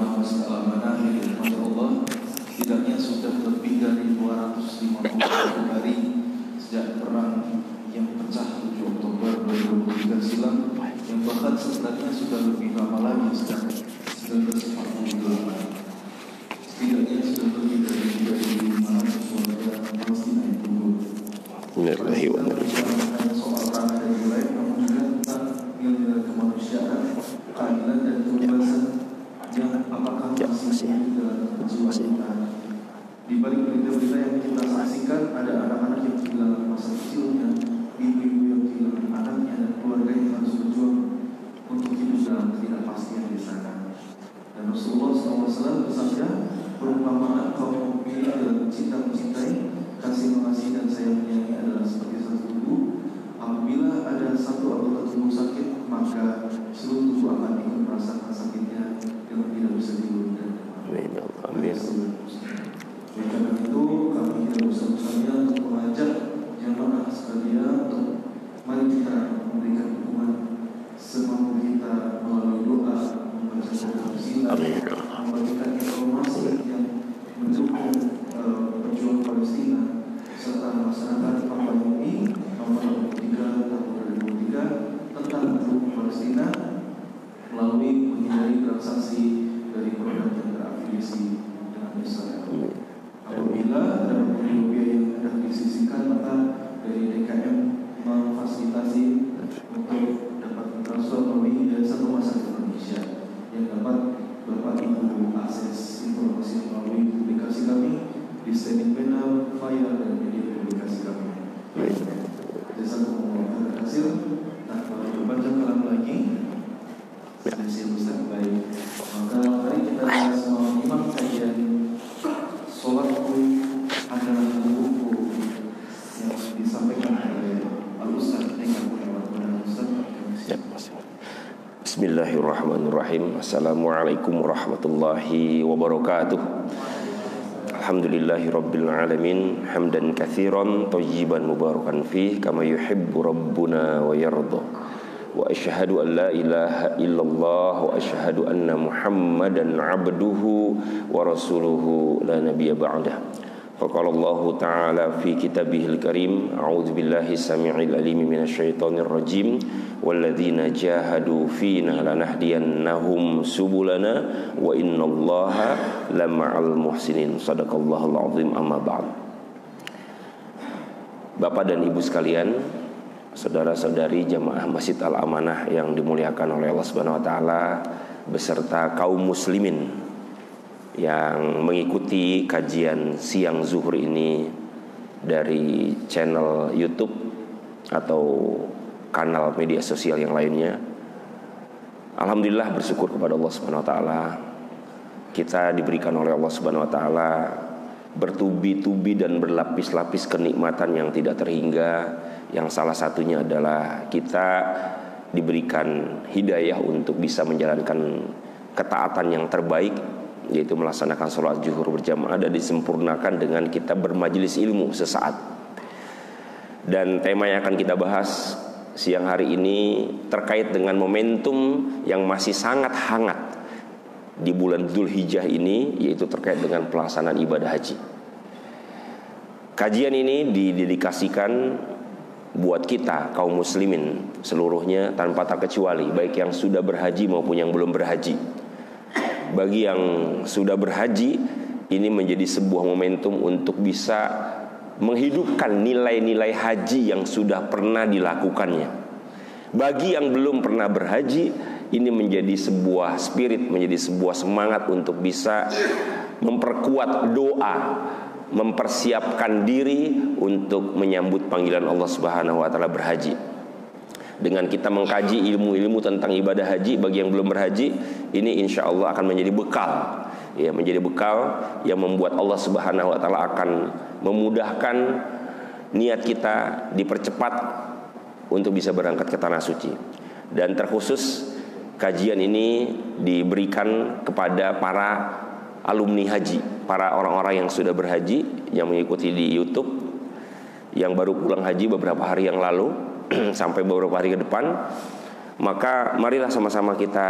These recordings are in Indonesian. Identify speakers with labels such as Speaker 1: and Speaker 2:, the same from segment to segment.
Speaker 1: jemaah Masjid Al-Amanah yang dirahmati Allah, setidaknya sudah lebih dari 251 hari sejak perang yang pecah 7 Oktober 2023 silam, yang bahkan sebenarnya sudah lebih lama lagi sejak 1948. Setidaknya sudah lebih dari 3.500 warga Palestina yang gugur. Hanya soal perang dan wilayah, namun juga tentang nilai-nilai kemanusiaan, keadilan dan kebebasan yang apakah masih dalam kejiwaan kita. Di balik berita-berita yang kita saksikan, ada anak-anak yang kehilangan masa kecilnya, ibu-ibu yang kehilangan anaknya, dan keluarga yang harus berjuang untuk hidup dalam ketidakpastian di sana. Dan Rasulullah SAW bersabda, perumpamaan kaum mukminin dalam cinta mencintai, kasih mengasihi dan sayang menyayangi adalah seperti satu tubuh. Apabila ada satu anggota tubuh sakit, maka seluruh tubuh akan ikut merasakan sakitnya yang tidak bisa diurungkan. Amin. Oleh karena itu, kami tidak usah-usahnya untuk mengajak jamaah sekalian untuk mari kita memberikan dukungan semampu kita melalui doa, membaca doa silat, membagikan informasi yang mendukung perjuangan Palestina serta masyarakat Papua ini nomor 23 tahun 2023 tentang mendukung Palestina melalui menghindari transaksi dari produk yang terafiliasi dengan Israel. Apabila ada rupiah yang hendak disisihkan, maka dari DKM memfasilitasi untuk dapat transfer melalui Yayasan Rumah Sakit Indonesia yang dapat Bapak Ibu akses informasi melalui publikasi kami di standing panel, flyer, dan media publikasi kami. Jazakumullah hasil. Tanpa berpanjang kalam lagi, sesi Ustaz baik. Maka mari kita semua menyimak kajian Sholatku adalah buku yang disampaikan oleh Al-Ustaz Eka Kurniawan.
Speaker 2: Bismillahirrahmanirrahim. Assalamualaikum warahmatullahi wabarakatuh. Alhamdulillahi rabbil alamin, hamdan katsiran thayyiban mubarakan fih kama yuhibbu rabbuna wa yarda. Wa asyhadu an la ilaha illallah wa asyhadu anna Muhammadan abduhu wa rasuluhu la nabiyya ba'dah. Faqala Allah ta'ala fi kitabihil karim, a'udzu billahi samii'il alim minasyaitonir rajim, walladzina jahadu fina lanahdiyannahum subulana wa innallaha lama'al muhsinin. Shadaqallahul azim. Amma ba'd. Bapak dan Ibu sekalian, saudara-saudari jamaah Masjid Al-Amanah yang dimuliakan oleh Allah Subhanahu wa taala beserta kaum muslimin yang mengikuti kajian siang zuhur ini dari channel YouTube atau kanal media sosial yang lainnya. Alhamdulillah, bersyukur kepada Allah Subhanahu wa taala, kita diberikan oleh Allah Subhanahu wa taala bertubi-tubi dan berlapis-lapis kenikmatan yang tidak terhingga, yang salah satunya adalah kita diberikan hidayah untuk bisa menjalankan ketaatan yang terbaik, yaitu melaksanakan sholat zuhur berjamaah dan disempurnakan dengan kita bermajelis ilmu sesaat. Dan tema yang akan kita bahas siang hari ini terkait dengan momentum yang masih sangat hangat di bulan Dzulhijjah ini, yaitu terkait dengan pelaksanaan ibadah haji. Kajian ini didedikasikan buat kita kaum muslimin seluruhnya tanpa terkecuali, baik yang sudah berhaji maupun yang belum berhaji. Bagi yang sudah berhaji, ini menjadi sebuah momentum untuk bisa menghidupkan nilai-nilai haji yang sudah pernah dilakukannya. Bagi yang belum pernah berhaji, ini menjadi sebuah spirit, menjadi sebuah semangat untuk bisa memperkuat doa, mempersiapkan diri untuk menyambut panggilan Allah Subhanahu wa taala berhaji. Dengan kita mengkaji ilmu-ilmu tentang ibadah haji, bagi yang belum berhaji, ini insya Allah akan menjadi bekal, ya, menjadi bekal yang membuat Allah Subhanahu wa taala akan memudahkan niat kita dipercepat untuk bisa berangkat ke tanah suci. Dan terkhusus kajian ini diberikan kepada para alumni haji, para orang-orang yang sudah berhaji, yang mengikuti di YouTube, yang baru pulang haji beberapa hari yang lalu sampai beberapa hari ke depan. Maka marilah sama-sama kita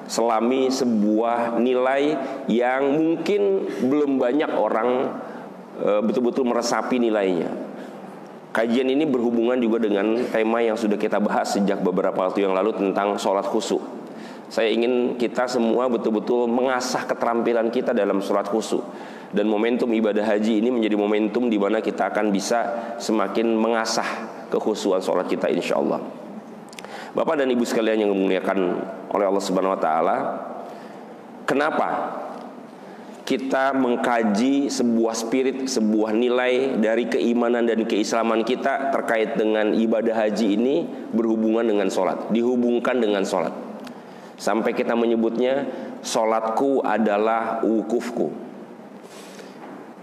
Speaker 2: selami sebuah nilai yang mungkin belum banyak orang betul-betul meresapi nilainya. Kajian ini berhubungan juga dengan tema yang sudah kita bahas sejak beberapa waktu yang lalu tentang sholat khusyuk. Saya ingin kita semua betul-betul mengasah keterampilan kita dalam sholat khusyuk. Dan momentum ibadah haji ini menjadi momentum di mana kita akan bisa semakin mengasah kekhusyuan sholat kita, insya Allah. Bapak dan Ibu sekalian yang dimuliakan oleh Allah Subhanahu Wa Taala, kenapa kita mengkaji sebuah spirit, sebuah nilai dari keimanan dan keislaman kita terkait dengan ibadah haji ini berhubungan dengan sholat, dihubungkan dengan sholat, sampai kita menyebutnya sholatku adalah wukufku.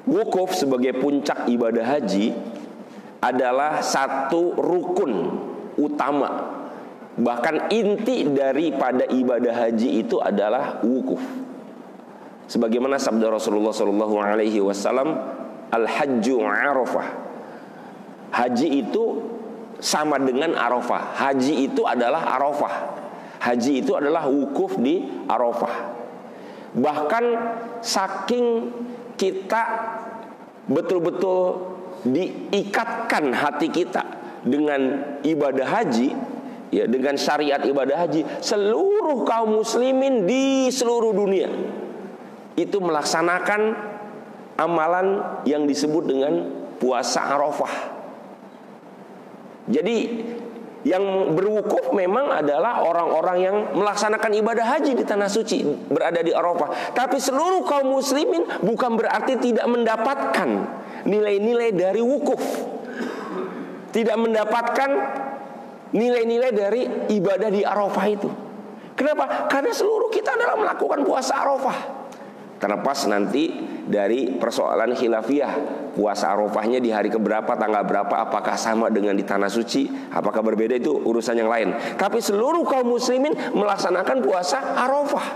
Speaker 2: Wukuf sebagai puncak ibadah haji adalah satu rukun utama, bahkan inti daripada ibadah haji itu adalah wukuf. Sebagaimana sabda Rasulullah SAW, al-hajju arafah. Haji itu sama dengan arafah. Haji itu adalah arafah. Haji itu adalah wukuf di arafah. Bahkan saking kita betul-betul diikatkan hati kita dengan ibadah haji, ya, dengan syariat ibadah haji, seluruh kaum muslimin di seluruh dunia itu melaksanakan amalan yang disebut dengan puasa Arafah. Jadi yang berwukuf memang adalah orang-orang yang melaksanakan ibadah haji di tanah suci, berada di Arafah. Tapi seluruh kaum muslimin bukan berarti tidak mendapatkan nilai-nilai dari wukuf, tidak mendapatkan nilai-nilai dari ibadah di Arafah itu. Kenapa? Karena seluruh kita adalah melakukan puasa Arafah. Terlepas nanti dari persoalan khilafiyah, puasa Arafahnya di hari keberapa, tanggal berapa, apakah sama dengan di tanah suci, apakah berbeda, itu urusan yang lain. Tapi seluruh kaum muslimin melaksanakan puasa Arafah,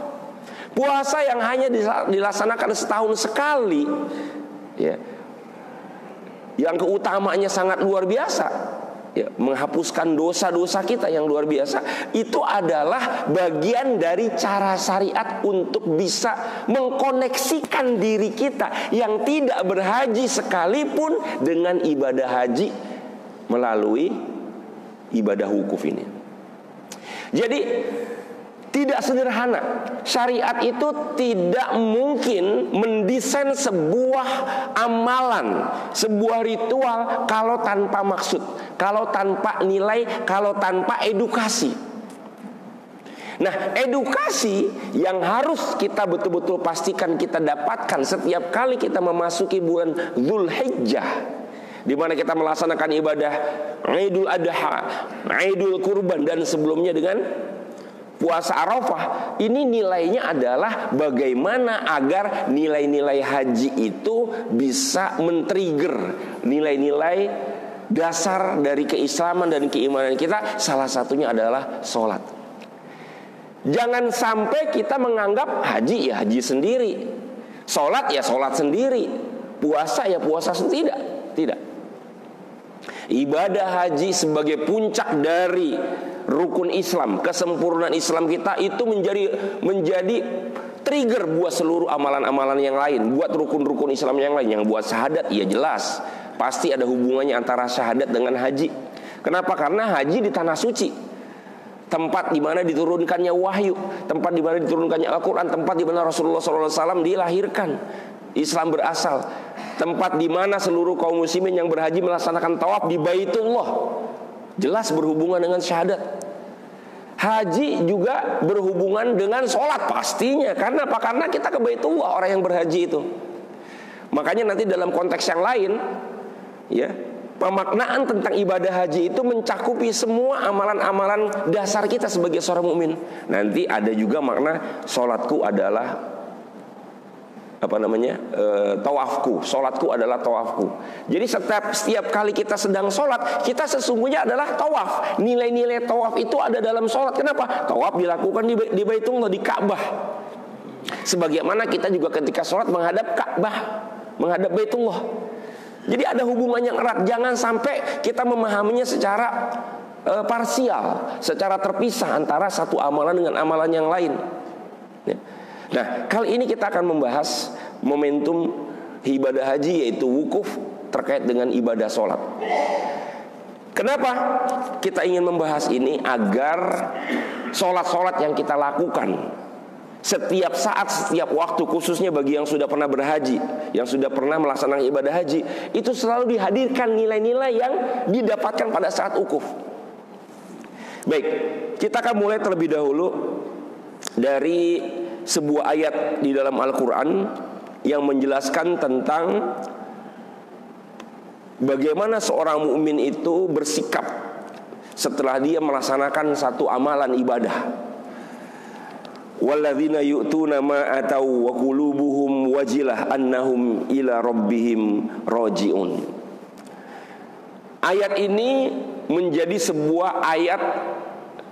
Speaker 2: puasa yang hanya dilaksanakan setahun sekali, ya, yang keutamaannya sangat luar biasa, ya, menghapuskan dosa-dosa kita yang luar biasa. Itu adalah bagian dari cara syariat untuk bisa mengkoneksikan diri kita yang tidak berhaji sekalipun dengan ibadah haji melalui ibadah wukuf ini. Jadi tidak sederhana. Syariat itu tidak mungkin mendesain sebuah amalan, sebuah ritual kalau tanpa maksud, kalau tanpa nilai, kalau tanpa edukasi. Nah, edukasi yang harus kita betul-betul pastikan kita dapatkan setiap kali kita memasuki bulan Dzulhijjah, di mana kita melaksanakan ibadah Idul Adha, Idul Kurban, dan sebelumnya dengan puasa Arafah. Ini nilainya adalah bagaimana agar nilai-nilai haji itu bisa men-trigger nilai-nilai dasar dari keislaman dan keimanan kita. Salah satunya adalah sholat. Jangan sampai kita menganggap haji ya haji sendiri, sholat ya sholat sendiri, puasa ya puasa sendiri. Tidak. Ibadah haji sebagai puncak dari rukun Islam, kesempurnaan Islam kita itu menjadi trigger buat seluruh amalan-amalan yang lain, buat rukun-rukun Islam yang lain. Yang buat syahadat, ya jelas pasti ada hubungannya antara syahadat dengan haji. Kenapa? Karena haji di tanah suci, tempat di mana diturunkannya wahyu, tempat di mana diturunkannya Al-Quran, tempat di mana Rasulullah SAW dilahirkan, Islam berasal, tempat di mana seluruh kaum muslimin yang berhaji melaksanakan tawaf di Baitullah. Jelas berhubungan dengan syahadat. Haji juga berhubungan dengan sholat pastinya. Karena apa? Karena kita ke Baitullah, orang yang berhaji itu. Makanya nanti dalam konteks yang lain, ya, pemaknaan tentang ibadah haji itu mencakupi semua amalan-amalan dasar kita sebagai seorang mukmin. Nanti ada juga makna sholatku adalah tawafku, sholatku adalah tawafku. Jadi setiap kali kita sedang sholat, kita sesungguhnya adalah tawaf. Nilai-nilai tawaf itu ada dalam sholat. Kenapa? Tawaf dilakukan di Baitullah, di Ka'bah. Sebagaimana kita juga ketika sholat menghadap Ka'bah, menghadap Baitullah. Jadi ada hubungan yang erat. Jangan sampai kita memahaminya secara parsial, secara terpisah antara satu amalan dengan amalan yang lain. Ya. Nah, kali ini kita akan membahas momentum ibadah haji, yaitu wukuf terkait dengan ibadah sholat. Kenapa kita ingin membahas ini? Agar sholat-sholat yang kita lakukan setiap saat, setiap waktu, khususnya bagi yang sudah pernah berhaji, yang sudah pernah melaksanakan ibadah haji, itu selalu dihadirkan nilai-nilai yang didapatkan pada saat wukuf. Baik, kita akan mulai terlebih dahulu dari sebuah ayat di dalam Al-Quran yang menjelaskan tentang bagaimana seorang mukmin itu bersikap setelah dia melaksanakan satu amalan ibadah. Walladzina yu'tuna ma atau wa qulubuhum wajilah annahum ila rabbihim raji'un. Ayat ini menjadi sebuah ayat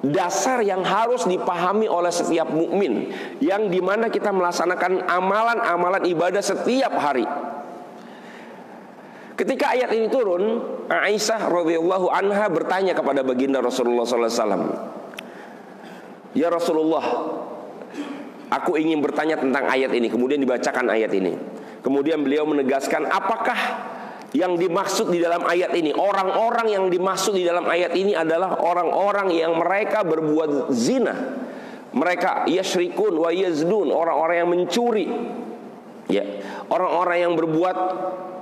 Speaker 2: dasar yang harus dipahami oleh setiap mukmin, yang dimana kita melaksanakan amalan-amalan ibadah setiap hari. Ketika ayat ini turun, Aisyah radhiyallahu anha bertanya kepada baginda Rasulullah SAW, "Ya Rasulullah, aku ingin bertanya tentang ayat ini." Kemudian dibacakan ayat ini. Kemudian beliau menegaskan, apakah yang dimaksud di dalam ayat ini? Orang-orang yang dimaksud di dalam ayat ini adalah orang-orang yang mereka berbuat zina, mereka yasyrikun wa yazdun, orang-orang yang mencuri, ya, orang-orang yang berbuat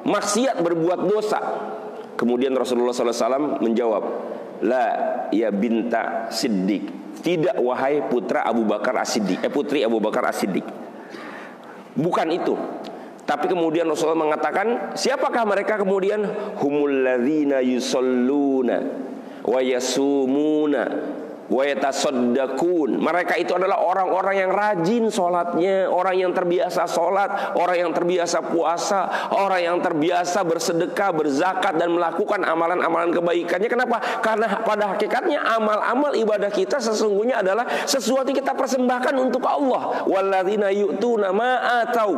Speaker 2: maksiat, berbuat dosa. Kemudian Rasulullah SAW menjawab, "La ya binta Siddiq." Tidak, wahai putra Abu Bakar As-Siddiq, putri Abu Bakar As-Siddiq. Bukan itu. Tapi kemudian Rasulullah mengatakan, siapakah mereka? Kemudian, humul ladzina yusalluna wa yasumuna wa yatasaddaqun. Mereka itu adalah orang-orang yang rajin sholatnya, orang yang terbiasa sholat, orang yang terbiasa puasa, orang yang terbiasa bersedekah, berzakat, dan melakukan amalan-amalan kebaikannya. Kenapa? Karena pada hakikatnya amal-amal ibadah kita sesungguhnya adalah sesuatu yang kita persembahkan untuk Allah. Walladzina yu'tuna ma atau,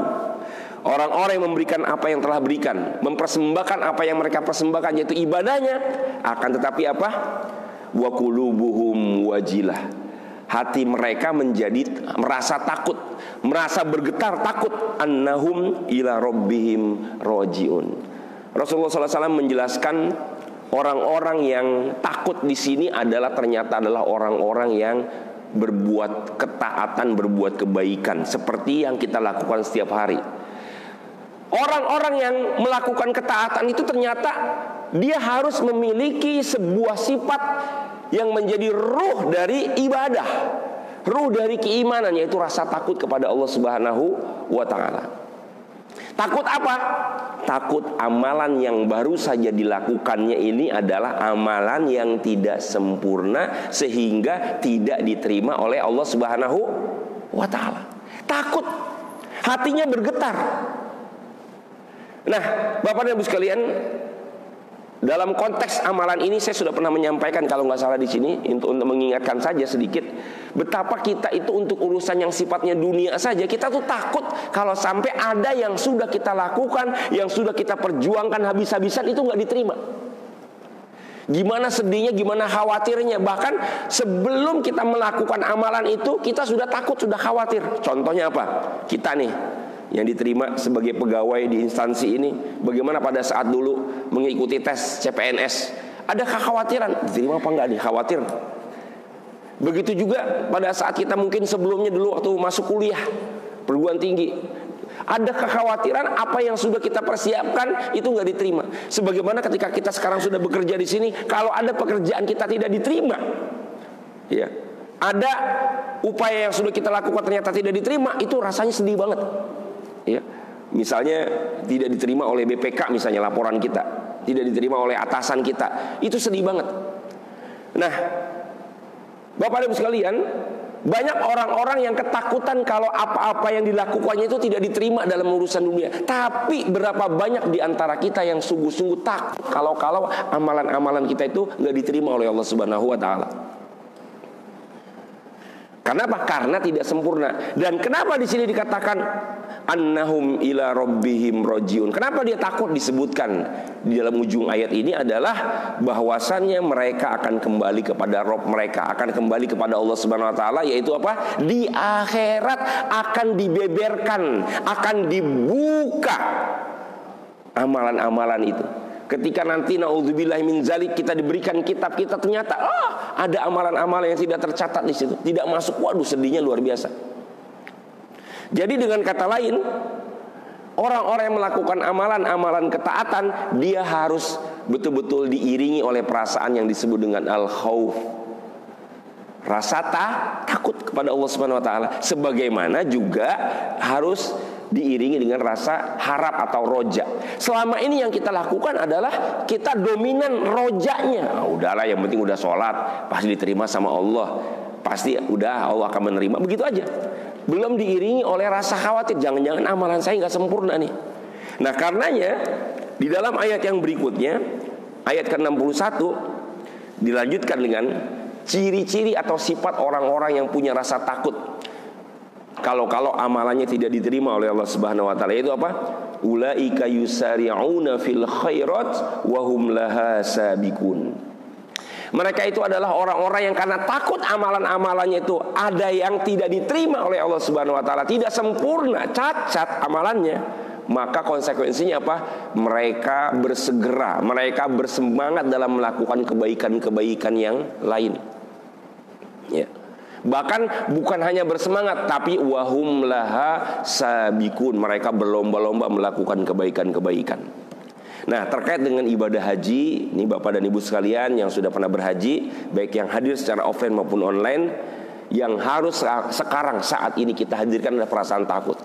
Speaker 2: orang-orang yang memberikan apa yang telah berikan, mempersembahkan apa yang mereka persembahkan, yaitu ibadahnya. Akan tetapi apa? Wa qulubuhum wajilah. Hati mereka menjadi merasa takut, merasa bergetar takut. Annahum ila rabbihim rajiun. Rasulullah SAW menjelaskan orang-orang yang takut di sini adalah ternyata adalah orang-orang yang berbuat ketaatan, berbuat kebaikan seperti yang kita lakukan setiap hari. Orang-orang yang melakukan ketaatan itu ternyata dia harus memiliki sebuah sifat yang menjadi ruh dari ibadah, ruh dari keimanan, yaitu rasa takut kepada Allah Subhanahu wa ta'ala. Takut apa? Takut amalan yang baru saja dilakukannya ini adalah amalan yang tidak sempurna sehingga tidak diterima oleh Allah Subhanahu wa ta'ala. Takut, hatinya bergetar. Nah, Bapak dan Ibu sekalian, dalam konteks amalan ini saya sudah pernah menyampaikan, kalau nggak salah di sini, untuk mengingatkan saja sedikit, betapa kita itu untuk urusan yang sifatnya dunia saja, kita tuh takut kalau sampai ada yang sudah kita lakukan, yang sudah kita perjuangkan habis-habisan itu nggak diterima. Gimana sedihnya, gimana khawatirnya. Bahkan sebelum kita melakukan amalan itu, kita sudah takut, sudah khawatir. Contohnya apa? Kita nih yang diterima sebagai pegawai di instansi ini, bagaimana pada saat dulu mengikuti tes CPNS, ada kekhawatiran, diterima apa enggak nih, khawatir. Begitu juga pada saat kita mungkin sebelumnya dulu waktu masuk kuliah perguruan tinggi, ada kekhawatiran apa yang sudah kita persiapkan itu enggak diterima. Sebagaimana ketika kita sekarang sudah bekerja di sini, kalau ada pekerjaan kita tidak diterima, ya, ada upaya yang sudah kita lakukan ternyata tidak diterima, itu rasanya sedih banget. Ya, misalnya tidak diterima oleh BPK, misalnya laporan kita tidak diterima oleh atasan kita, itu sedih banget. Nah, Bapak dan Ibu sekalian, banyak orang-orang yang ketakutan kalau apa-apa yang dilakukannya itu tidak diterima dalam urusan dunia. Tapi berapa banyak di antara kita yang sungguh-sungguh takut kalau amalan-amalan kita itu nggak diterima oleh Allah Subhanahu wa ta'ala. Kenapa? Karena tidak sempurna. Dan kenapa di sini dikatakan annahum ila rabbihim rajiun. Kenapa dia takut? Disebutkan di dalam ujung ayat ini adalah bahwasannya mereka akan kembali kepada Rabb mereka, akan kembali kepada Allah Subhanahu wa taala, yaitu apa? Di akhirat akan dibeberkan, akan dibuka amalan-amalan itu. Ketika nanti naudzubillahi min zalik kita diberikan kitab kita, ternyata ada amalan-amalan yang tidak tercatat di situ, tidak masuk. Waduh, sedihnya luar biasa. Jadi dengan kata lain, orang-orang yang melakukan amalan-amalan ketaatan, dia harus betul-betul diiringi oleh perasaan yang disebut dengan al-khauf, rasa takut kepada Allah Subhanahu wa taala, sebagaimana juga harus diiringi dengan rasa harap atau roja. Selama ini yang kita lakukan adalah kita dominan rojanya. Udahlah, yang penting udah sholat, pasti diterima sama Allah, pasti udah Allah akan menerima, begitu aja. Belum diiringi oleh rasa khawatir, jangan-jangan amalan saya nggak sempurna nih. Nah karenanya di dalam ayat yang berikutnya, ayat ke-61, dilanjutkan dengan ciri-ciri atau sifat orang-orang yang punya rasa takut kalau amalannya tidak diterima oleh Allah Subhanahu wa taala. Itu apa? Ulaika yusari'una fil khairat wa hum laha sabiqun. Mereka itu adalah orang-orang yang karena takut amalan-amalannya itu ada yang tidak diterima oleh Allah Subhanahu wa taala, tidak sempurna, cacat amalannya, maka konsekuensinya apa? Mereka bersegera, mereka bersemangat dalam melakukan kebaikan-kebaikan yang lain. Ya. Bahkan bukan hanya bersemangat, tapi wahum laha sabikun, mereka berlomba-lomba melakukan kebaikan-kebaikan. Nah terkait dengan ibadah haji, ini Bapak dan Ibu sekalian yang sudah pernah berhaji, baik yang hadir secara offline maupun online, yang harus sekarang saat ini kita hadirkan adalah perasaan takut.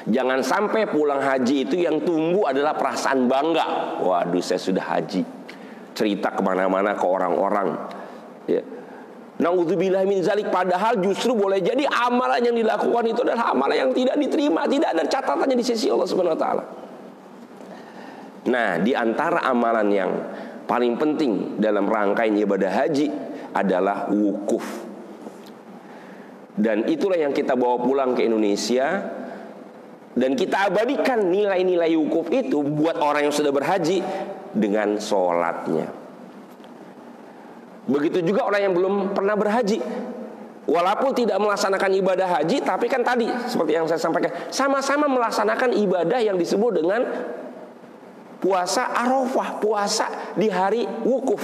Speaker 2: Jangan sampai pulang haji itu yang tumbuh adalah perasaan bangga. Waduh, saya sudah haji, cerita kemana-mana ke orang-orang, ya. Naudzubillahi min zalik. Padahal justru boleh jadi amalan yang dilakukan itu adalah amalan yang tidak diterima, tidak ada catatannya di sisi Allah Subhanahu wa taala. Nah, di antara amalan yang paling penting dalam rangkaian ibadah haji adalah wukuf. Dan itulah yang kita bawa pulang ke Indonesia, dan kita abadikan nilai-nilai wukuf itu buat orang yang sudah berhaji dengan sholatnya. Begitu juga orang yang belum pernah berhaji, walaupun tidak melaksanakan ibadah haji, tapi kan tadi seperti yang saya sampaikan, sama-sama melaksanakan ibadah yang disebut dengan puasa Arafah, puasa di hari wukuf.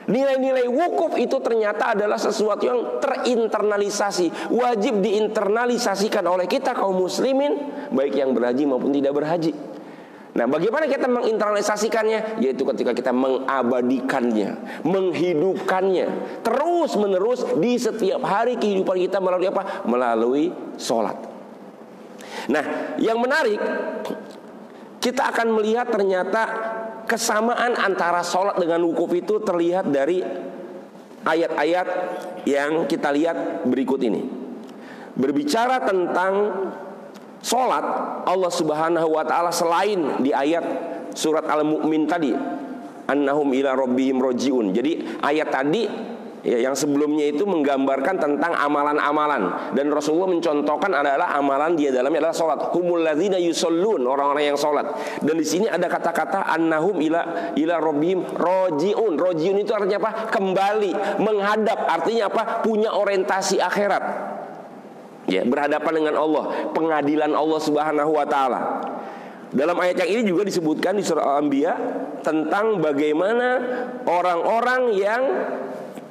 Speaker 2: Nilai-nilai wukuf itu ternyata adalah sesuatu yang terinternalisasi, wajib diinternalisasikan oleh kita kaum muslimin, baik yang berhaji maupun tidak berhaji. Nah, bagaimana kita menginternalisasikannya? Yaitu ketika kita mengabadikannya, menghidupkannya terus menerus di setiap hari kehidupan kita melalui apa? Melalui sholat. Nah, yang menarik, kita akan melihat ternyata kesamaan antara sholat dengan wukuf itu terlihat dari ayat-ayat yang kita lihat berikut ini. Berbicara tentang sholat, Allah Subhanahu wa ta'ala selain di ayat surat Al-Mu'min tadi, annahum ila rabbihim rajiun. Jadi ayat tadi ya, yang sebelumnya itu menggambarkan tentang amalan-amalan, dan Rasulullah mencontohkan adalah amalan dia dalamnya adalah sholat. Humul ladzina yushollun, orang-orang yang sholat. Dan di sini ada kata-kata annahum ila rabbihim rajiun. Rajiun itu artinya apa? Kembali, menghadap. Artinya apa? Punya orientasi akhirat. Ya, berhadapan dengan Allah, pengadilan Allah Subhanahu wa taala. Dalam ayat yang ini juga disebutkan di surah Al-Anbiya tentang bagaimana orang-orang yang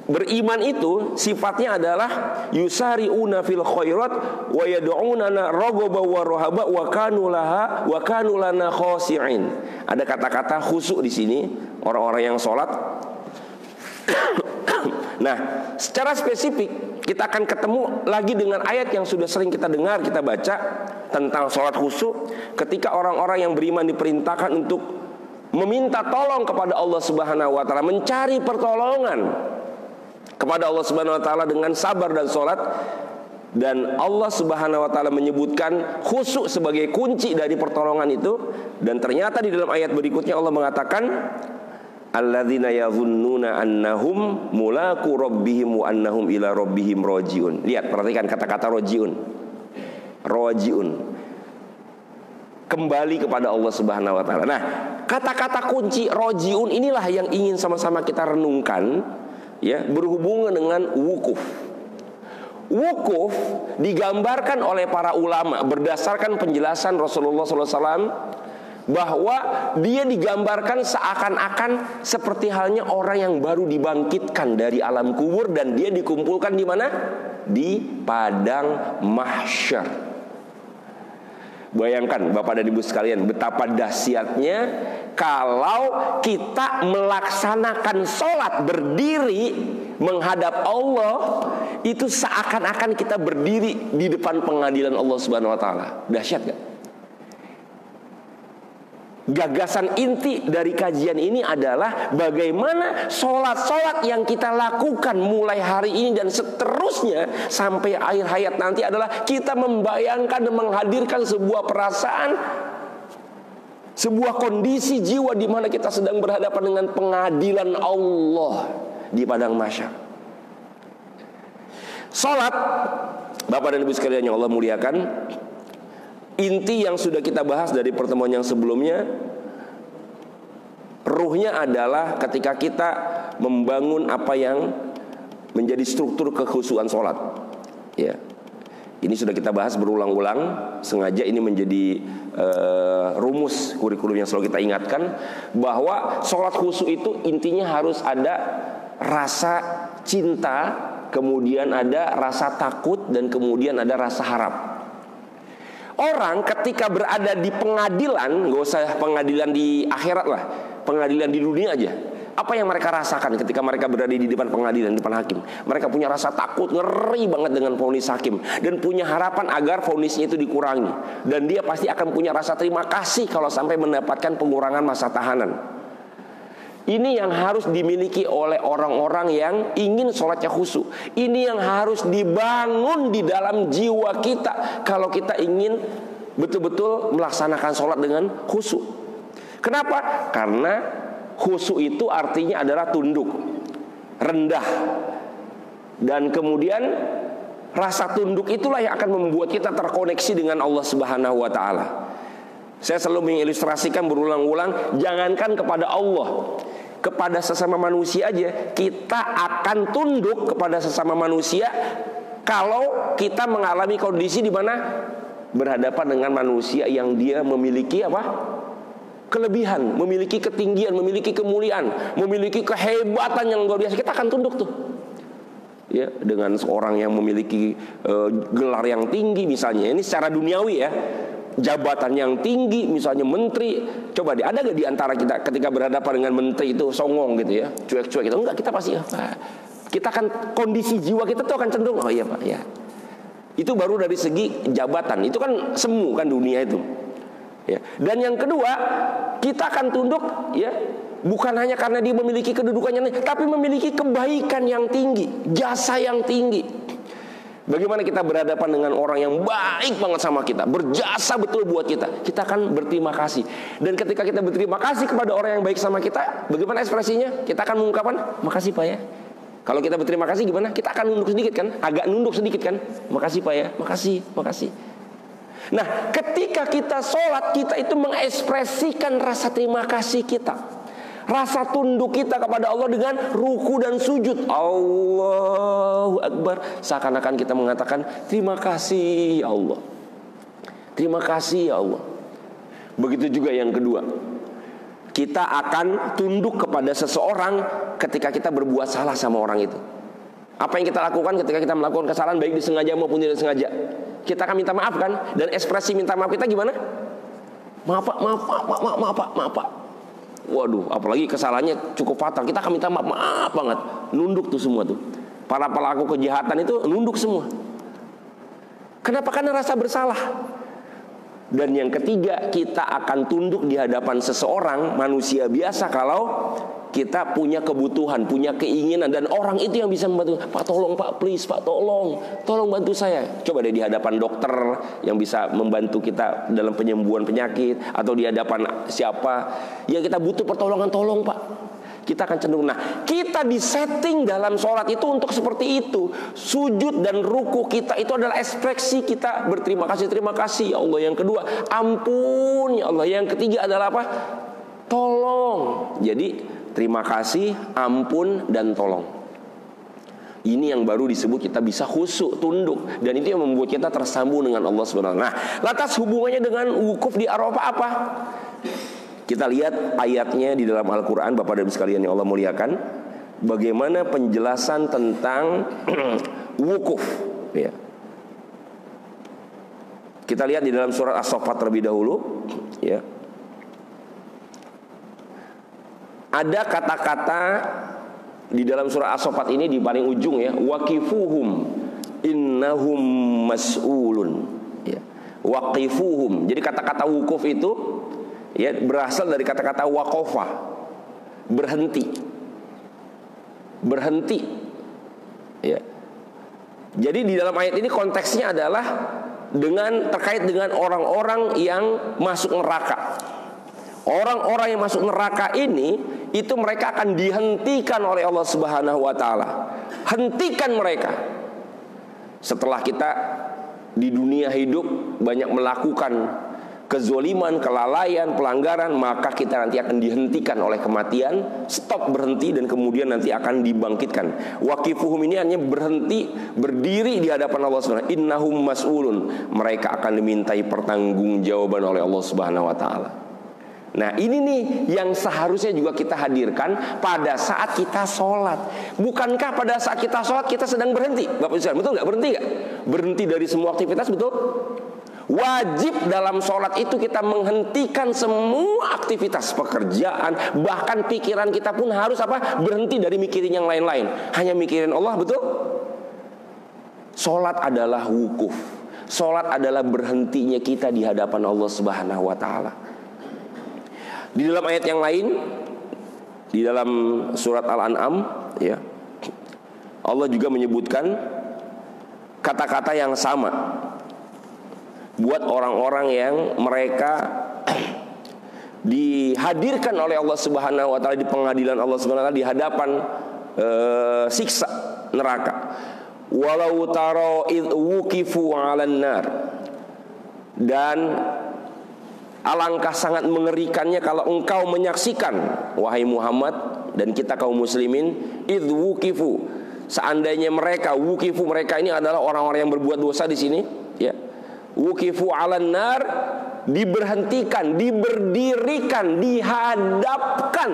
Speaker 2: beriman itu sifatnya adalah yusari'una fil khairat wa yad'unana raghaban wa rahaba wa kanu lana khashi'in. Ada kata-kata khusyuk di sini, orang-orang yang sholat. Nah, secara spesifik kita akan ketemu lagi dengan ayat yang sudah sering kita dengar, kita baca tentang sholat khusyuk. Ketika orang-orang yang beriman diperintahkan untuk meminta tolong kepada Allah Subhanahu wa taala, mencari pertolongan kepada Allah Subhanahu wa taala dengan sabar dan sholat. Dan Allah Subhanahu wa taala menyebutkan khusyuk sebagai kunci dari pertolongan itu. Dan ternyata di dalam ayat berikutnya Allah mengatakan alladzina yadhunnuna annahum mulaqu rabbihim wa annahum ila rabbihim rajiun. Lihat, perhatikan kata-kata rajiun. Rajiun, kembali kepada Allah Subhanahu wa taala. Nah, kata-kata kunci rajiun inilah yang ingin sama-sama kita renungkan, ya, berhubungan dengan wukuf. Wukuf digambarkan oleh para ulama berdasarkan penjelasan Rasulullah SAW bahwa dia digambarkan seakan-akan seperti halnya orang yang baru dibangkitkan dari alam kubur dan dia dikumpulkan di mana? Di padang mahsyar. Bayangkan Bapak dan Ibu sekalian betapa dahsyatnya kalau kita melaksanakan sholat berdiri menghadap Allah, itu seakan-akan kita berdiri di depan pengadilan Allah Subhanahu wa taala. Dahsyat gak? Gagasan inti dari kajian ini adalah bagaimana sholat-sholat yang kita lakukan mulai hari ini dan seterusnya sampai akhir hayat nanti adalah kita membayangkan dan menghadirkan sebuah perasaan, sebuah kondisi jiwa di mana kita sedang berhadapan dengan pengadilan Allah di padang mahsyar. Sholat, Bapak dan Ibu sekalian yang Allah muliakan, inti yang sudah kita bahas dari pertemuan yang sebelumnya, ruhnya adalah ketika kita membangun apa yang menjadi struktur kekhusyuan sholat. Ya, ini sudah kita bahas berulang-ulang. Sengaja ini menjadi rumus kurikulum yang selalu kita ingatkan bahwa sholat khusyuk itu intinya harus ada rasa cinta, kemudian ada rasa takut, dan kemudian ada rasa harap. Orang ketika berada di pengadilan, gak usah pengadilan di akhirat lah, pengadilan di dunia aja, apa yang mereka rasakan ketika mereka berada di depan pengadilan, di depan hakim? Mereka punya rasa takut, ngeri banget dengan vonis hakim, dan punya harapan agar vonisnya itu dikurangi. Dan dia pasti akan punya rasa terima kasih kalau sampai mendapatkan pengurangan masa tahanan. Ini yang harus dimiliki oleh orang-orang yang ingin sholatnya khusyuk. Ini yang harus dibangun di dalam jiwa kita kalau kita ingin betul-betul melaksanakan sholat dengan khusyuk. Kenapa? Karena khusyuk itu artinya adalah tunduk, rendah. Dan kemudian rasa tunduk itulah yang akan membuat kita terkoneksi dengan Allah Subhanahu wa taala. Saya selalu mengilustrasikan berulang-ulang, jangankan kepada Allah, kepada sesama manusia aja kita akan tunduk kepada sesama manusia kalau kita mengalami kondisi di mana berhadapan dengan manusia yang dia memiliki apa? Kelebihan, memiliki ketinggian, memiliki kemuliaan, memiliki kehebatan yang luar biasa. Kita akan tunduk tuh. Ya, dengan seorang yang memiliki gelar yang tinggi misalnya, ini secara duniawi ya, jabatan yang tinggi, misalnya menteri. Coba deh, ada gak di antara kita ketika berhadapan dengan menteri itu songong gitu ya, cuek-cuek gitu? Enggak, kita pasti kita akan, kondisi jiwa kita tuh akan cenderung, oh iya Pak ya. Itu baru dari segi jabatan, itu kan semu kan dunia itu ya. Dan yang kedua, kita akan tunduk ya, bukan hanya karena dia memiliki kedudukannya, tapi memiliki kebaikan yang tinggi, jasa yang tinggi. Bagaimana kita berhadapan dengan orang yang baik banget sama kita, berjasa betul buat kita, kita akan berterima kasih. Dan ketika kita berterima kasih kepada orang yang baik sama kita, bagaimana ekspresinya? Kita akan mengungkapkan, makasih Pak ya. Kalau kita berterima kasih gimana? Kita akan nunduk sedikit kan? Agak nunduk sedikit kan? Makasih Pak ya, makasih, makasih. Nah, ketika kita sholat, kita itu mengekspresikan rasa terima kasih kita, rasa tunduk kita kepada Allah dengan ruku dan sujud. Allahu Akbar. Seakan-akan kita mengatakan, terima kasih ya Allah, terima kasih ya Allah. Begitu juga yang kedua, kita akan tunduk kepada seseorang ketika kita berbuat salah sama orang itu. Apa yang kita lakukan ketika kita melakukan kesalahan, baik disengaja maupun tidak sengaja, kita akan minta maaf kan? Dan ekspresi minta maaf kita gimana? Maaf Pak, maaf Pak, maaf Pak, maaf Pak. Waduh, apalagi kesalahannya cukup fatal, kita akan minta maaf, maaf banget. Nunduk tuh semua tuh. Para pelaku kejahatan itu nunduk semua. Kenapa? Karena rasa bersalah. Dan yang ketiga, kita akan tunduk di hadapan seseorang, manusia biasa, kalau kita punya kebutuhan, punya keinginan, dan orang itu yang bisa membantu. Pak tolong Pak, please Pak, tolong bantu saya. Coba deh di hadapan dokter yang bisa membantu kita dalam penyembuhan penyakit, atau di hadapan siapa yang kita butuh pertolongan, tolong Pak. kita akan cenderung. Nah, kita disetting dalam sholat itu untuk seperti itu. Sujud dan ruku kita itu adalah ekspresi kita berterima kasih, terima kasih ya Allah. Yang kedua, ampun ya Allah. Yang ketiga adalah apa? Tolong. Jadi terima kasih, ampun, dan tolong. Ini yang baru disebut kita bisa khusyuk, tunduk, dan itu yang membuat kita tersambung dengan Allah Subhanahu wa taala. Nah, lantas hubungannya dengan wukuf di Arafah apa? Kita lihat ayatnya di dalam Al-Quran, Bapak dan Ibu sekalian yang Allah muliakan. Bagaimana penjelasan tentang wukuf ya. Kita lihat di dalam surat As-Saffat terlebih dahulu ya. Ada kata-kata di dalam surah As-Saffat ini di paling ujung ya, waqifuhum innahum mas'ulun ya. Waqifuhum. Jadi kata-kata wukuf itu ya berasal dari kata-kata waqafa, berhenti. Berhenti. Ya. Jadi di dalam ayat ini konteksnya adalah terkait dengan orang-orang yang masuk neraka. Orang-orang yang masuk neraka ini itu mereka akan dihentikan oleh Allah Subhanahu wa taala. Hentikan mereka. Setelah kita di dunia hidup banyak melakukan kezoliman, kelalaian, pelanggaran, maka kita nanti akan dihentikan oleh kematian, stop, berhenti, dan kemudian nanti akan dibangkitkan. Waqifuhum ini hanya berhenti, berdiri di hadapan Allah Subhanahu wa taala. Innahum mas'ulun, mereka akan dimintai pertanggungjawaban oleh Allah Subhanahu wa taala. Nah, ini nih yang seharusnya juga kita hadirkan pada saat kita sholat. Bukankah pada saat kita sholat kita sedang berhenti? Bapak Ibu, betul nggak? Berhenti nggak? Berhenti dari semua aktivitas, betul? Wajib dalam sholat itu kita menghentikan semua aktivitas pekerjaan, bahkan pikiran kita pun harus apa? Berhenti dari mikirin yang lain-lain, hanya mikirin Allah, betul? Sholat adalah wukuf. Sholat adalah berhentinya kita di hadapan Allah Subhanahu wa taala. Di dalam ayat yang lain, di dalam surat Al-An'am ya, Allah juga menyebutkan kata-kata yang sama buat orang-orang yang mereka dihadirkan oleh Allah Subhanahu wa taala di pengadilan Allah Subhanahu wa taala, di hadapan siksa neraka. Walau taro id wuqifu 'alan nar. Dan alangkah sangat mengerikannya kalau engkau menyaksikan, wahai Muhammad dan kita kaum muslimin, id wuqifu, seandainya mereka, wuqifu, mereka ini adalah orang-orang yang berbuat dosa di sini ya. Wuqifu 'alan nar, diberhentikan, diberdirikan, dihadapkan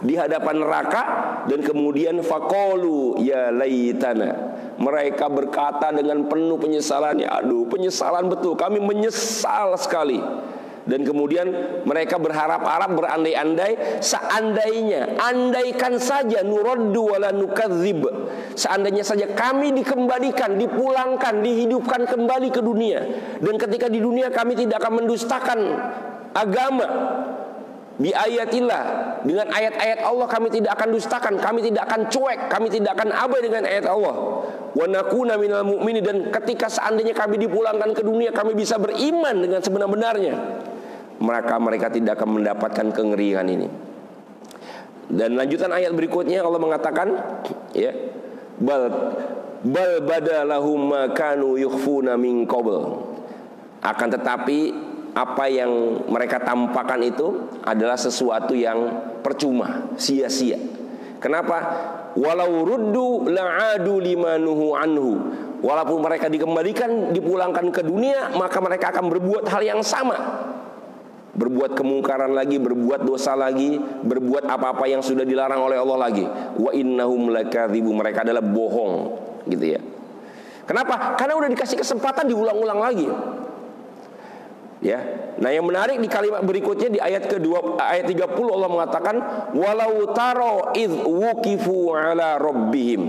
Speaker 2: di hadapan neraka, dan kemudian faqalu ya laitana, mereka berkata dengan penuh penyesalan, ya aduh, penyesalan betul, kami menyesal sekali. Dan kemudian mereka berharap-harap, berandai-andai, seandainya, andaikan saja, nuraddu wala nukadzib, seandainya saja kami dikembalikan, dipulangkan, dihidupkan kembali ke dunia, dan ketika di dunia kami tidak akan mendustakan agama, bi ayatillah, dengan ayat-ayat Allah kami tidak akan dustakan, kami tidak akan cuek, kami tidak akan abai dengan ayat Allah. Wa nakuna minal mu'minin, dan ketika seandainya kami dipulangkan ke dunia, kami bisa beriman dengan sebenar-benarnya, maka mereka tidak akan mendapatkan kengerian ini. Dan lanjutan ayat berikutnya Allah mengatakan ya, bal badalahum ma kanu yukhfuna min qabl, akan tetapi apa yang mereka tampakkan itu adalah sesuatu yang percuma, sia-sia. Kenapa? Walau ruddu la'adu limanuhu anhu, walaupun mereka dikembalikan, dipulangkan ke dunia, maka mereka akan berbuat hal yang sama, berbuat kemungkaran lagi, berbuat dosa lagi, berbuat apa-apa yang sudah dilarang oleh Allah lagi. Wa innahum lakadzibu, mereka adalah bohong, gitu ya. Kenapa? Karena udah dikasih kesempatan diulang-ulang lagi. Ya. Nah, yang menarik di kalimat berikutnya di ayat kedua, ayat 30, Allah mengatakan walau taro id wuqifu ala rabbihim.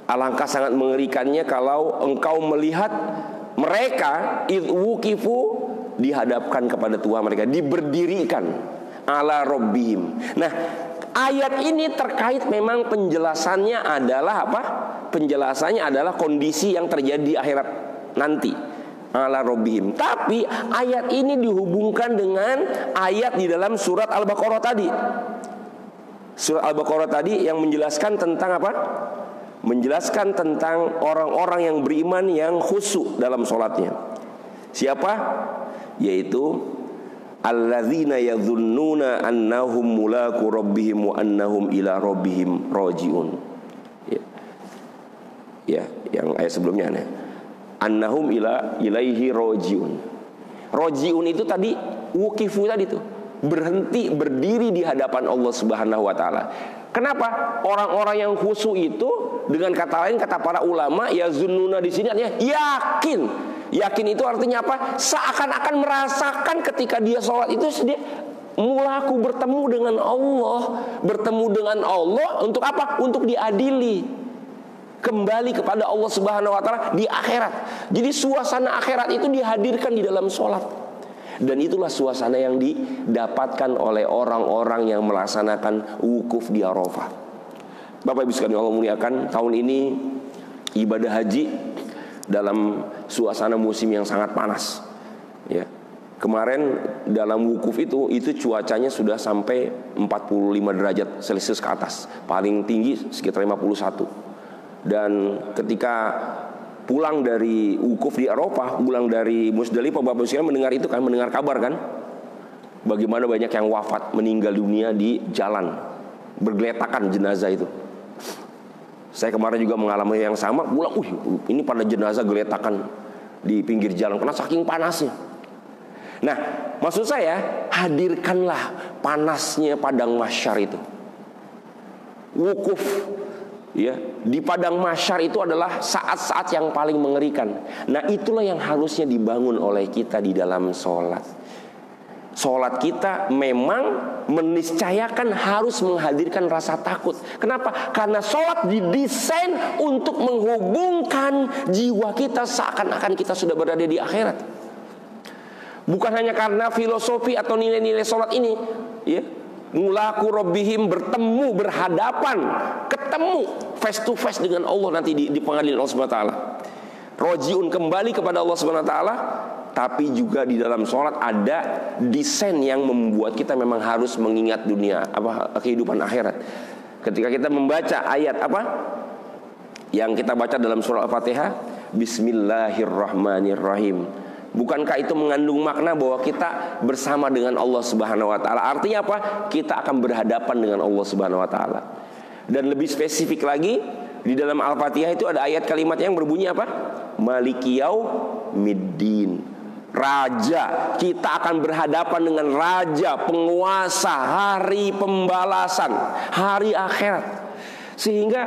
Speaker 2: Alangkah sangat mengerikannya kalau engkau melihat mereka id wuqifu, dihadapkan kepada Tuhan mereka, diberdirikan ala rabbihim. Nah, ayat ini terkait, memang penjelasannya adalah apa? Penjelasannya adalah kondisi yang terjadi di akhirat nanti, ala rabbihim. Tapi ayat ini dihubungkan dengan ayat di dalam surat Al-Baqarah tadi. Surah Al-Baqarah tadi yang menjelaskan tentang apa? Menjelaskan tentang orang-orang yang beriman yang khusyuk dalam sholatnya. Siapa? Yaitu alladzina yadhunnuna annahum mulaku rabbihim wa annahum ila rabbihim rajiun. Ya, yang ayat sebelumnya nih. Annahum ilaihi rajiun. Rajiun itu tadi wuqifu tadi tuh. Berhenti, berdiri di hadapan Allah Subhanahu wa taala. Kenapa? Orang-orang yang khusyuk itu, dengan kata lain, kata para ulama, ya zunnuna di sini artinya yakin. Yakin itu artinya apa? Seakan-akan merasakan ketika dia sholat itu dia mulaku bertemu dengan Allah. Bertemu dengan Allah untuk apa? Untuk diadili. Kembali kepada Allah Subhanahu wa taala di akhirat. Jadi suasana akhirat itu dihadirkan di dalam sholat. Dan itulah suasana yang didapatkan oleh orang-orang yang melaksanakan wukuf di Arafah. Bapak Ibu sekalian Allah muliakan, tahun ini ibadah haji dalam suasana musim yang sangat panas. Ya. Kemarin dalam wukuf itu cuacanya sudah sampai 45 derajat Celcius ke atas. Paling tinggi sekitar 51. Dan ketika pulang dari wukuf di Arafah, pulang dari Musdalifah, Bapak sekalian mendengar itu kan, mendengar kabar kan, bagaimana banyak yang wafat, meninggal dunia di jalan, bergeletakan jenazah itu. Saya kemarin juga mengalami yang sama, pulang, ini pada jenazah geletakan di pinggir jalan karena saking panasnya. Nah, maksud saya, hadirkanlah panasnya padang mahsyar itu. Wukuf, ya, di padang mahsyar itu adalah saat-saat yang paling mengerikan. Nah, itulah yang harusnya dibangun oleh kita di dalam sholat. Sholat kita memang meniscayakan harus menghadirkan rasa takut. Kenapa? Karena sholat didesain untuk menghubungkan jiwa kita seakan-akan kita sudah berada di akhirat. Bukan hanya karena filosofi atau nilai-nilai sholat ini, ya, mulaku rabbihim, bertemu, berhadapan, ketemu face to face dengan Allah nanti di pengadilan Allah Subhanahu wa taala. Rojiun, kembali kepada Allah Subhanahu wa taala, tapi juga di dalam sholat ada desain yang membuat kita memang harus mengingat dunia, kehidupan akhirat. Ketika kita membaca ayat apa yang kita baca dalam surah Al-Fatihah, Bismillahirrahmanirrahim. Bukankah itu mengandung makna bahwa kita bersama dengan Allah Subhanahu wa taala? Artinya apa? Kita akan berhadapan dengan Allah Subhanahu wa taala. Dan lebih spesifik lagi, di dalam Al-Fatihah itu ada ayat kalimat yang berbunyi apa? Maliki yaumiddin. Raja, kita akan berhadapan dengan raja, penguasa, hari pembalasan, hari akhirat. Sehingga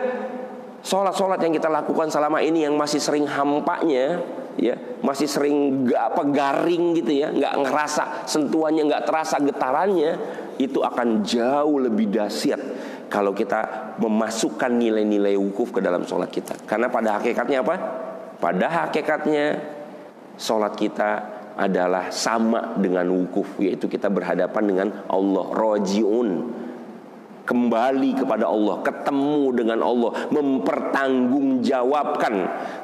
Speaker 2: sholat-sholat yang kita lakukan selama ini yang masih sering hampanya, ya, masih sering garing gitu ya, nggak ngerasa sentuhannya, nggak terasa getarannya, itu akan jauh lebih dahsyat kalau kita memasukkan nilai-nilai wukuf ke dalam sholat kita. Karena pada hakikatnya apa? Pada hakikatnya sholat kita adalah sama dengan wukuf, yaitu kita berhadapan dengan Allah. Rojiun, kembali kepada Allah, ketemu dengan Allah, mempertanggungjawabkan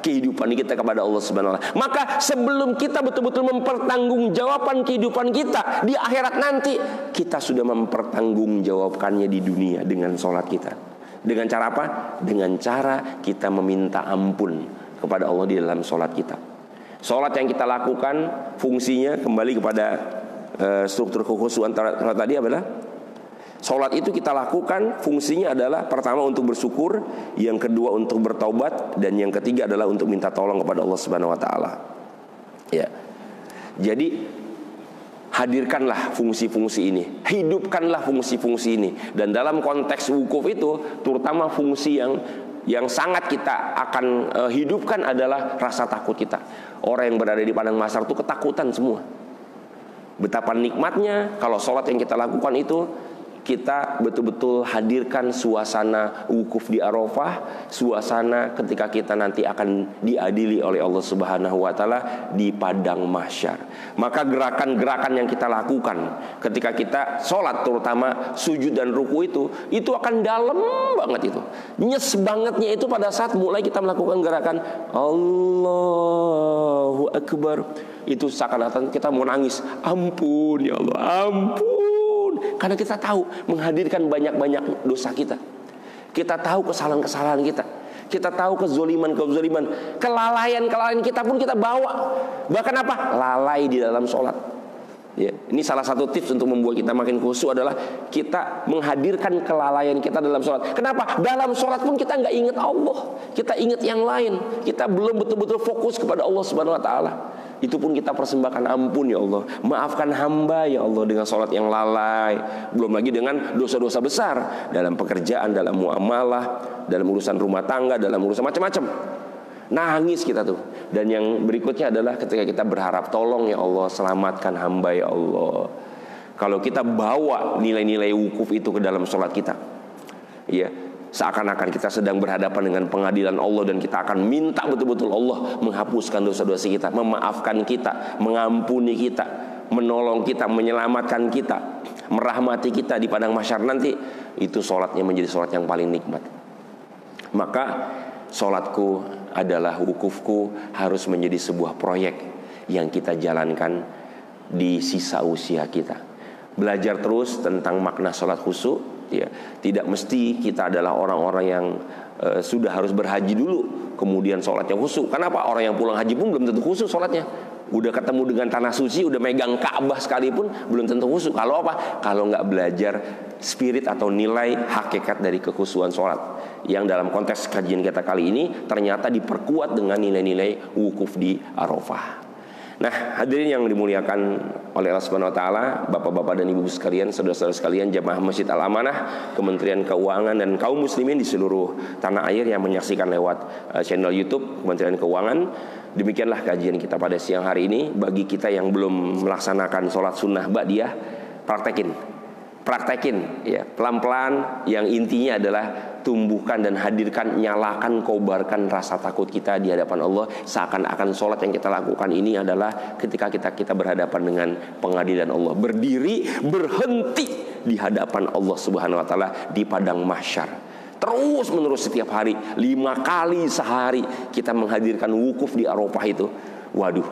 Speaker 2: kehidupan kita kepada Allah Subhanahu wa taala. Maka sebelum kita betul-betul mempertanggungjawabkan kehidupan kita di akhirat nanti, kita sudah mempertanggungjawabkannya di dunia dengan sholat kita. Dengan cara apa? Dengan cara kita meminta ampun kepada Allah di dalam sholat kita. Sholat yang kita lakukan fungsinya kembali kepada struktur kekhusyuan tadi adalah sholat itu kita lakukan fungsinya adalah pertama untuk bersyukur, yang kedua untuk bertaubat, dan yang ketiga adalah untuk minta tolong kepada Allah Subhanahu wa taala. Ya. Jadi hadirkanlah fungsi-fungsi ini, hidupkanlah fungsi-fungsi ini. Dan dalam konteks wukuf itu terutama fungsi yang sangat kita akan hidupkan adalah rasa takut kita. Orang yang berada di padang mahsyar itu ketakutan semua. Betapa nikmatnya kalau sholat yang kita lakukan itu kita betul-betul hadirkan suasana wukuf di Arafah, suasana ketika kita nanti akan diadili oleh Allah Subhanahu wa taala di padang mahsyar. Maka gerakan-gerakan yang kita lakukan ketika kita sholat, terutama sujud dan ruku itu akan dalam banget itu. Nyes bangetnya itu pada saat mulai kita melakukan gerakan Allahu Akbar. Itu seakan-akan kita mau nangis. Ampun ya Allah, ampun. Karena kita tahu menghadirkan banyak-banyak dosa kita. Kita tahu kesalahan-kesalahan kita. Kita tahu kezoliman-kezoliman, kelalaian kita pun kita bawa. Bahkan apa? Lalai di dalam sholat. Ya, ini salah satu tips untuk membuat kita makin khusyuk adalah kita menghadirkan kelalaian kita dalam sholat. Kenapa? Dalam sholat pun kita nggak ingat Allah, kita ingat yang lain. Kita belum betul-betul fokus kepada Allah Subhanahu Wa Taala. Itu pun kita persembahkan, ampun ya Allah, maafkan hamba ya Allah dengan sholat yang lalai. Belum lagi dengan dosa-dosa besar dalam pekerjaan, dalam muamalah, dalam urusan rumah tangga, dalam urusan macam-macam. Nangis kita tuh. Dan yang berikutnya adalah ketika kita berharap, tolong ya Allah, selamatkan hamba ya Allah. Kalau kita bawa nilai-nilai wukuf itu ke dalam sholat kita, ya, seakan-akan kita sedang berhadapan dengan pengadilan Allah, dan kita akan minta betul-betul Allah menghapuskan dosa-dosa kita, memaafkan kita, mengampuni kita, menolong kita, menyelamatkan kita, merahmati kita di padang mahsyar nanti. Itu sholatnya menjadi sholat yang paling nikmat. Maka sholatku adalah wukufku harus menjadi sebuah proyek yang kita jalankan di sisa usia kita. Belajar terus tentang makna sholat khusyuk, ya. Tidak mesti kita adalah orang-orang yang sudah harus berhaji dulu kemudian sholatnya khusyuk. Kenapa? Orang yang pulang haji pun belum tentu khusyuk sholatnya. Udah ketemu dengan tanah suci, udah megang Ka'bah sekalipun belum tentu khusyuk. Kalau apa? Kalau nggak belajar spirit atau nilai hakikat dari kekhusyuan sholat, yang dalam konteks kajian kita kali ini ternyata diperkuat dengan nilai-nilai wukuf di Arafah. Nah, hadirin yang dimuliakan oleh Allah Subhanahu Wa Taala, bapak-bapak dan ibu sekalian, saudara-saudara sekalian, jamaah Masjid Al Amanah, Kementerian Keuangan, dan kaum muslimin di seluruh tanah air yang menyaksikan lewat channel YouTube Kementerian Keuangan. Demikianlah kajian kita pada siang hari ini. Bagi kita yang belum melaksanakan sholat sunnah ba'diyah, praktekin ya, pelan-pelan. Yang intinya adalah tumbuhkan dan hadirkan, nyalakan, kobarkan rasa takut kita di hadapan Allah. Seakan-akan sholat yang kita lakukan ini adalah ketika kita berhadapan dengan pengadilan Allah, berdiri, berhenti di hadapan Allah Subhanahu Wa Taala di padang mahsyar. Terus menerus setiap hari, 5 kali sehari kita menghadirkan wukuf di Arafah itu. Waduh,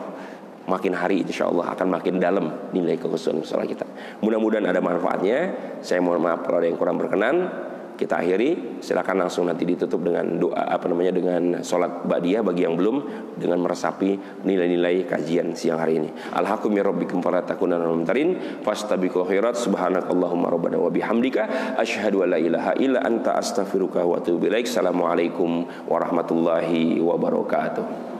Speaker 2: makin hari insya Allah akan makin dalam nilai kekhusyuan sholat kita. Mudah-mudahan ada manfaatnya. Saya mohon maaf kalau ada yang kurang berkenan. Kita akhiri, silakan langsung nanti ditutup dengan doa dengan sholat ba'diyah bagi yang belum, dengan meresapi nilai-nilai kajian siang hari ini. Alhaqum ya rabbikum fala takunanna minal mumtarin fastabiqul khairat subhanakallahumma rabbana wa bihamdika asyhadu an la ilaha illa anta astaghfiruka wa atubu ilaik. Assalamualaikum warahmatullahi wabarakatuh.